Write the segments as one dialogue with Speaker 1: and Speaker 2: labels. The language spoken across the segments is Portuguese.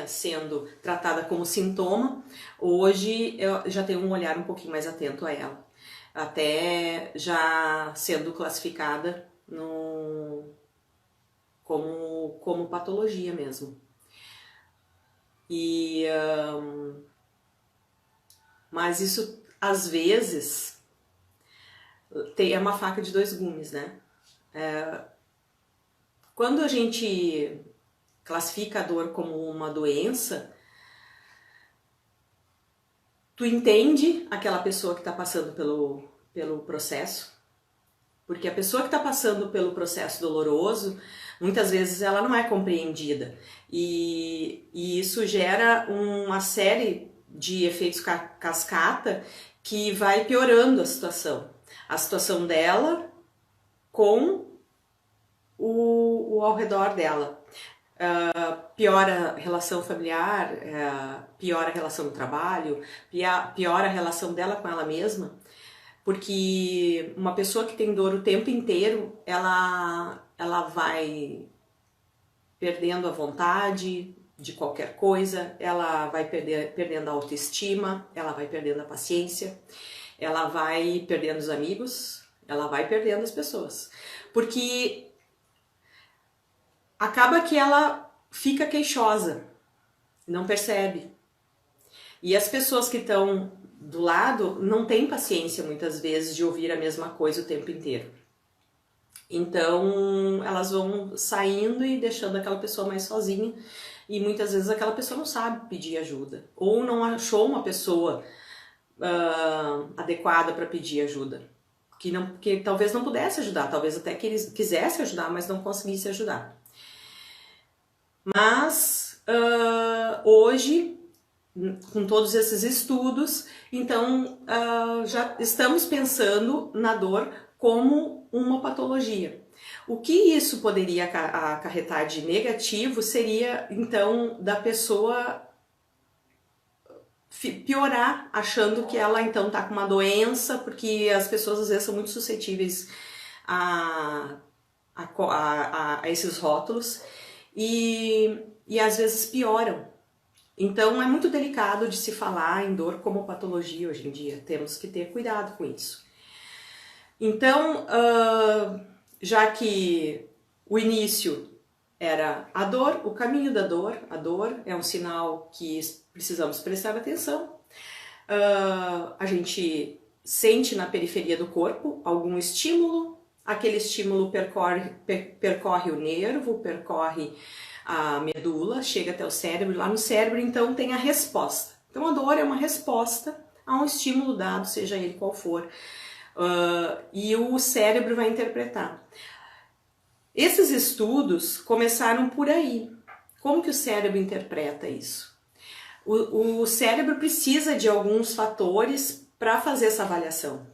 Speaker 1: vinha sendo tratada como sintoma, hoje eu já tenho um olhar um pouquinho mais atento a ela, até já sendo classificada como patologia mesmo. Mas isso, às vezes, é uma faca de dois gumes, né? Quando a gente classifica a dor como uma doença, tu entende aquela pessoa que está passando pelo processo, porque a pessoa que está passando pelo processo doloroso, muitas vezes ela não é compreendida, e isso gera uma série de efeitos cascata que vai piorando a situação dela com o ao redor dela. Piora a relação familiar, piora a relação no trabalho, piora a relação dela com ela mesma, porque uma pessoa que tem dor o tempo inteiro, ela vai perdendo a vontade de qualquer coisa, ela vai perdendo a autoestima, ela vai perdendo a paciência, ela vai perdendo os amigos, ela vai perdendo as pessoas, porque acaba que ela fica queixosa, não percebe. E as pessoas que estão do lado não têm paciência muitas vezes de ouvir a mesma coisa o tempo inteiro. Então elas vão saindo e deixando aquela pessoa mais sozinha, e muitas vezes aquela pessoa não sabe pedir ajuda, ou não achou uma pessoa adequada para pedir ajuda, que talvez não pudesse ajudar, talvez até que eles quisesse ajudar, mas não conseguisse ajudar. Mas hoje, com todos esses estudos, então já estamos pensando na dor como uma patologia. O que isso poderia acarretar de negativo seria, então, da pessoa piorar, achando que ela, então, está com uma doença, porque as pessoas, às vezes, são muito suscetíveis a esses rótulos, e às vezes pioram. Então, é muito delicado de se falar em dor como patologia hoje em dia. Temos que ter cuidado com isso. Então, já que o início era a dor, o caminho da dor, a dor é um sinal que precisamos prestar atenção. A gente sente na periferia do corpo algum estímulo, aquele estímulo percorre o nervo, percorre a medula, chega até o cérebro, lá no cérebro então tem a resposta. Então a dor é uma resposta a um estímulo dado, seja ele qual for, e o cérebro vai interpretar. Esses estudos começaram por aí. Como que o cérebro interpreta isso? O cérebro precisa de alguns fatores para fazer essa avaliação.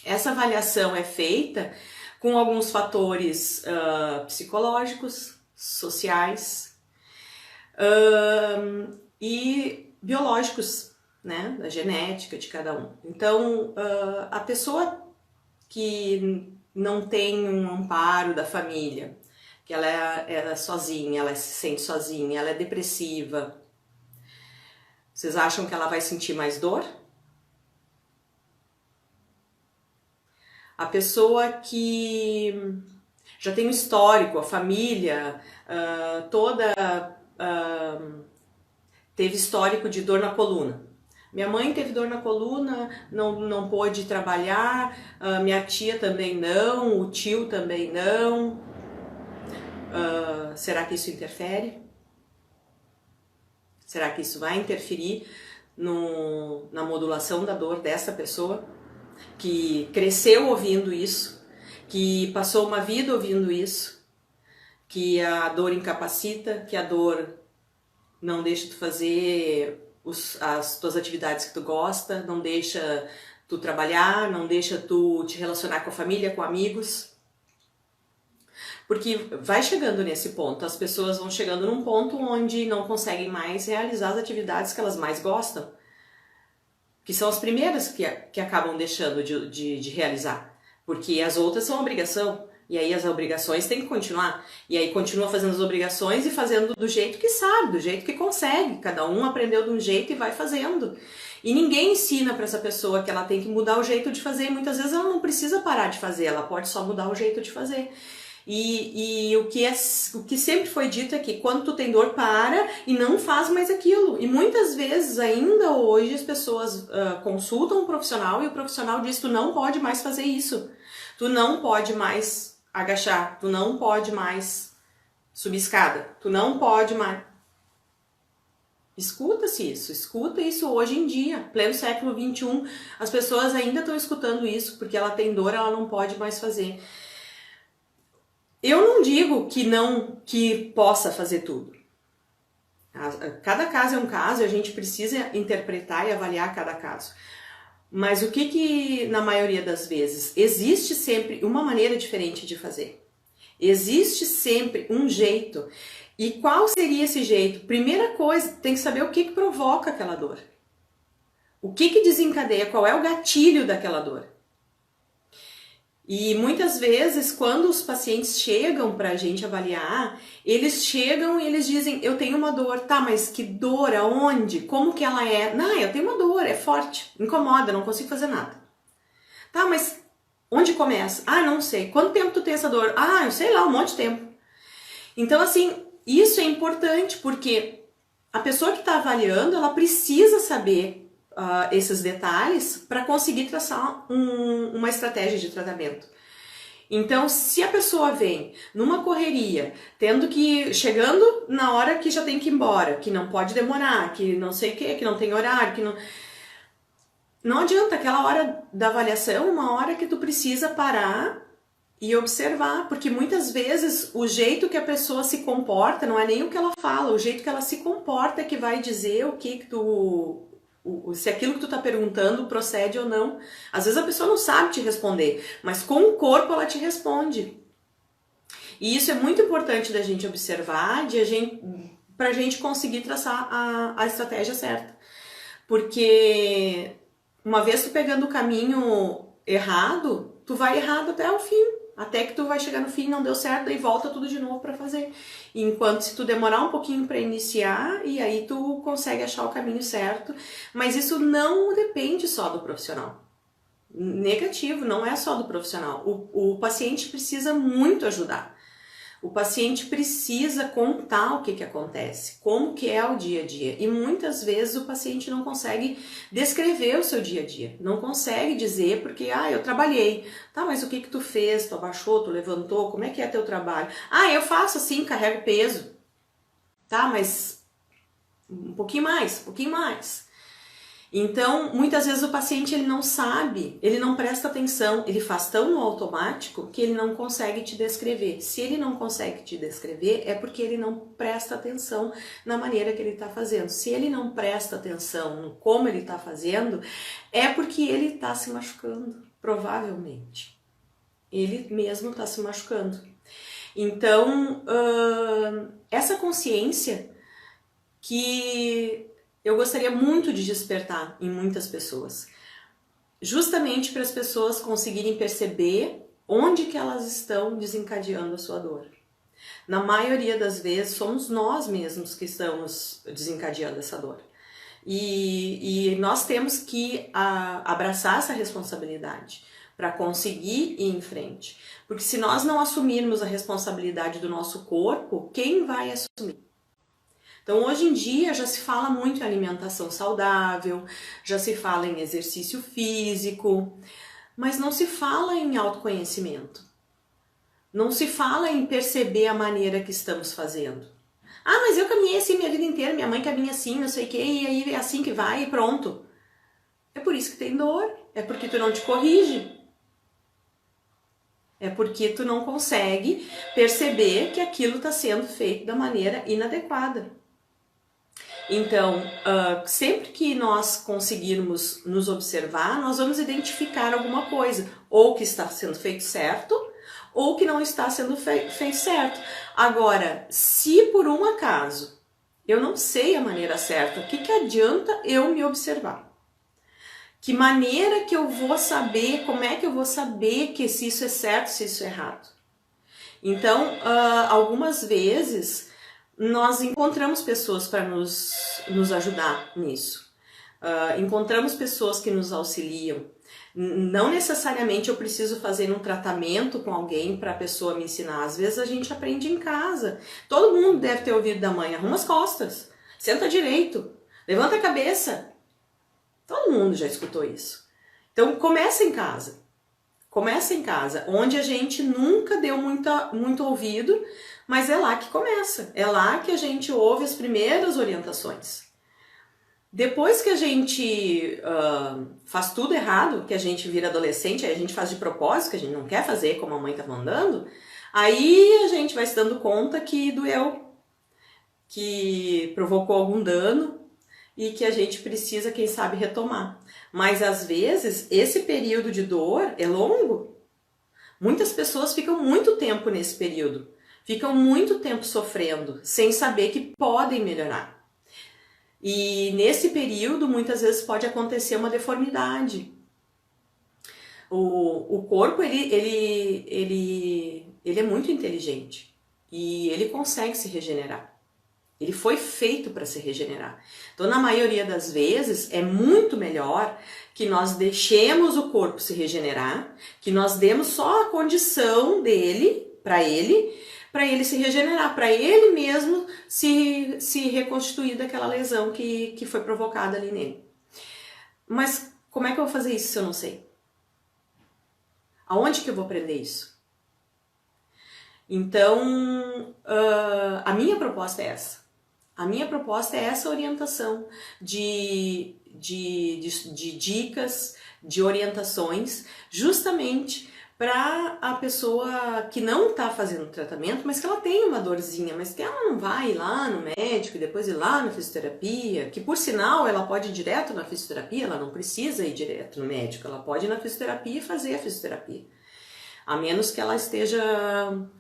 Speaker 1: Essa avaliação é feita com alguns fatores psicológicos, sociais e biológicos, né, da genética de cada um. Então, a pessoa que não tem um amparo da família, que ela é sozinha, ela se sente sozinha, ela é depressiva, vocês acham que ela vai sentir mais dor? A pessoa que já tem um histórico, a família toda teve histórico de dor na coluna. Minha mãe teve dor na coluna, não pôde trabalhar, minha tia também não, o tio também não. Será que isso interfere? Será que isso vai interferir na modulação da dor dessa pessoa? Que cresceu ouvindo isso, que passou uma vida ouvindo isso, que a dor incapacita, que a dor não deixa tu fazer as tuas atividades que tu gosta, não deixa tu trabalhar, não deixa tu te relacionar com a família, com amigos. Porque vai chegando nesse ponto, as pessoas vão chegando num ponto onde não conseguem mais realizar as atividades que elas mais gostam, que são as primeiras que acabam deixando de realizar, porque as outras são obrigação. E aí as obrigações têm que continuar. E aí continua fazendo as obrigações e fazendo do jeito que sabe, do jeito que consegue. Cada um aprendeu de um jeito e vai fazendo. E ninguém ensina para essa pessoa que ela tem que mudar o jeito de fazer. E muitas vezes ela não precisa parar de fazer, ela pode só mudar o jeito de fazer. E o que sempre foi dito é que quando tu tem dor, para e não faz mais aquilo. E muitas vezes, ainda hoje, as pessoas consultam um profissional e o profissional diz: tu não pode mais fazer isso. Tu não pode mais agachar, tu não pode mais subir escada, tu não pode mais... Escuta isso hoje em dia, pleno século XXI, as pessoas ainda estão escutando isso, porque ela tem dor, ela não pode mais fazer. Eu não digo que possa fazer tudo. Cada caso é um caso e a gente precisa interpretar e avaliar cada caso. Mas o que na maioria das vezes, existe sempre uma maneira diferente de fazer. Existe sempre um jeito. E qual seria esse jeito? Primeira coisa, tem que saber o que provoca aquela dor. O que desencadeia, qual é o gatilho daquela dor. E muitas vezes, quando os pacientes chegam para a gente avaliar, eles chegam e eles dizem: eu tenho uma dor. Tá, mas que dor? Aonde? Como que ela é? Não, eu tenho uma dor, é forte, incomoda, não consigo fazer nada. Tá, mas onde começa? Ah, não sei. Quanto tempo tu tem essa dor? Ah, eu sei lá, um monte de tempo. Então, assim, isso é importante porque a pessoa que está avaliando, ela precisa saber esses detalhes para conseguir traçar uma estratégia de tratamento. Então, se a pessoa vem numa correria, chegando na hora que já tem que ir embora, que não pode demorar, que não sei o que não tem horário, que não adianta, aquela hora da avaliação, uma hora que tu precisa parar e observar, porque muitas vezes o jeito que a pessoa se comporta não é nem o que ela fala, o jeito que ela se comporta é que vai dizer se aquilo que tu tá perguntando procede ou não. Às vezes a pessoa não sabe te responder, mas com o corpo ela te responde. E isso é muito importante da gente observar, pra gente conseguir traçar a estratégia certa. Porque uma vez tu pegando o caminho errado, tu vai errado até o fim. Até que tu vai chegar no fim, não deu certo, daí volta tudo de novo para fazer. Enquanto se tu demorar um pouquinho para iniciar, e aí tu consegue achar o caminho certo. Mas isso não depende só do profissional. Negativo, não é só do profissional. O paciente precisa muito ajudar. O paciente precisa contar o que acontece, como que é o dia a dia. E muitas vezes o paciente não consegue descrever o seu dia a dia. Não consegue dizer porque, eu trabalhei. Tá, mas o que tu fez? Tu abaixou, tu levantou? Como é que é teu trabalho? Eu faço assim, carrego peso. Tá, mas um pouquinho mais, um pouquinho mais. Então, muitas vezes o paciente ele não sabe, ele não presta atenção, ele faz tão no automático que ele não consegue te descrever. Se ele não consegue te descrever, é porque ele não presta atenção na maneira que ele está fazendo. Se ele não presta atenção no como ele está fazendo, é porque ele está se machucando, provavelmente. Ele mesmo está se machucando. Então, essa consciência que eu gostaria muito de despertar em muitas pessoas, justamente para as pessoas conseguirem perceber onde que elas estão desencadeando a sua dor. Na maioria das vezes, somos nós mesmos que estamos desencadeando essa dor. E nós temos que abraçar essa responsabilidade para conseguir ir em frente. Porque se nós não assumirmos a responsabilidade do nosso corpo, quem vai assumir? Então, hoje em dia já se fala muito em alimentação saudável, já se fala em exercício físico, mas não se fala em autoconhecimento. Não se fala em perceber a maneira que estamos fazendo. Mas eu caminhei assim minha vida inteira, minha mãe caminha assim, não sei o que, e aí é assim que vai e pronto. É por isso que tem dor, é porque tu não te corrige. É porque tu não consegue perceber que aquilo está sendo feito da maneira inadequada. Então, sempre que nós conseguirmos nos observar, nós vamos identificar alguma coisa, ou que está sendo feito certo, ou que não está sendo feito certo. Agora, se por um acaso eu não sei a maneira certa, o que adianta eu me observar? Que maneira que eu vou saber, como é que eu vou saber que se isso é certo, se isso é errado? Então, algumas vezes, nós encontramos pessoas para nos ajudar nisso. Encontramos pessoas que nos auxiliam. Não necessariamente eu preciso fazer um tratamento com alguém para a pessoa me ensinar. Às vezes a gente aprende em casa. Todo mundo deve ter ouvido da mãe: arruma as costas, senta direito, levanta a cabeça. Todo mundo já escutou isso. Então começa em casa. Começa em casa, onde a gente nunca deu muito ouvido, mas é lá que começa. É lá que a gente ouve as primeiras orientações. Depois que a gente faz tudo errado, que a gente vira adolescente, aí a gente faz de propósito, que a gente não quer fazer como a mãe tá mandando, aí a gente vai se dando conta que doeu, que provocou algum dano e que a gente precisa, quem sabe, retomar. Mas às vezes esse período de dor é longo. Muitas pessoas ficam muito tempo nesse período, ficam muito tempo sofrendo, sem saber que podem melhorar. E nesse período, muitas vezes pode acontecer uma deformidade. O corpo, ele é muito inteligente e ele consegue se regenerar. Ele foi feito para se regenerar. Então, na maioria das vezes, é muito melhor que nós deixemos o corpo se regenerar, que nós demos só a condição dele, para ele se regenerar, para ele mesmo se reconstituir daquela lesão que foi provocada ali nele. Mas como é que eu vou fazer isso se eu não sei? Aonde que eu vou aprender isso? Então, a minha proposta é essa. A minha proposta é essa orientação de dicas, de orientações, justamente para a pessoa que não está fazendo tratamento, mas que ela tem uma dorzinha, mas que ela não vai ir lá no médico e depois ir lá na fisioterapia, que por sinal ela pode ir direto na fisioterapia, ela não precisa ir direto no médico, ela pode ir na fisioterapia e fazer a fisioterapia. A menos que ela esteja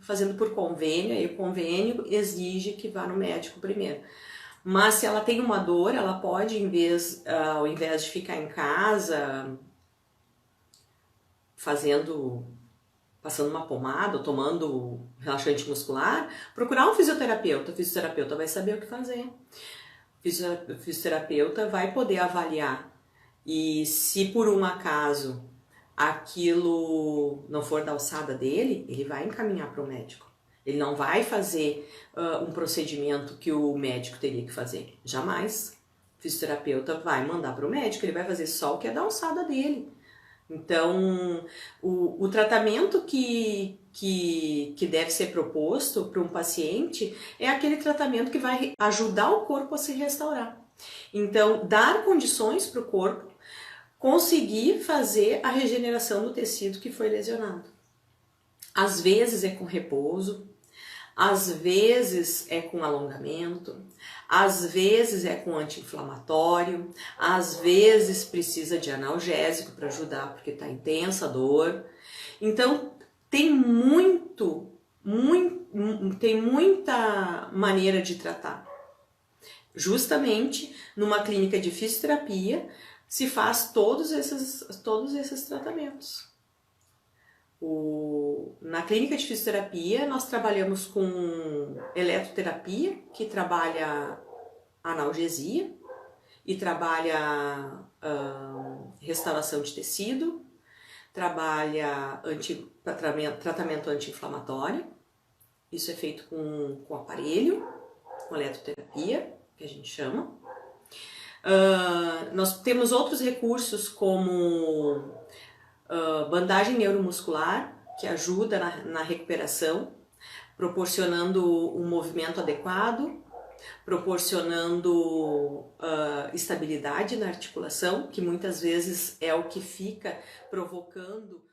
Speaker 1: fazendo por convênio, e o convênio exige que vá no médico primeiro. Mas se ela tem uma dor, ela pode, ao invés de ficar em casa passando uma pomada, ou tomando relaxante muscular, procurar um fisioterapeuta. O fisioterapeuta vai saber o que fazer. O fisioterapeuta vai poder avaliar. E se por um acaso aquilo não for da alçada dele, ele vai encaminhar para o médico. Ele não vai fazer um procedimento que o médico teria que fazer. Jamais. O fisioterapeuta vai mandar para o médico, ele vai fazer só o que é da alçada dele. Então, o tratamento que deve ser proposto para um paciente é aquele tratamento que vai ajudar o corpo a se restaurar. Então, dar condições para o corpo conseguir fazer a regeneração do tecido que foi lesionado. Às vezes é com repouso, às vezes é com alongamento, às vezes é com anti-inflamatório, às vezes precisa de analgésico para ajudar porque está intensa a dor. Então tem tem muita maneira de tratar. Justamente numa clínica de fisioterapia se faz todos esses tratamentos. Na clínica de fisioterapia, nós trabalhamos com eletroterapia, que trabalha analgesia e trabalha restauração de tecido, trabalha tratamento anti-inflamatório. Isso é feito com aparelho, com eletroterapia, que a gente chama. Nós temos outros recursos como bandagem neuromuscular, que ajuda na recuperação, proporcionando um movimento adequado, proporcionando estabilidade na articulação, que muitas vezes é o que fica provocando.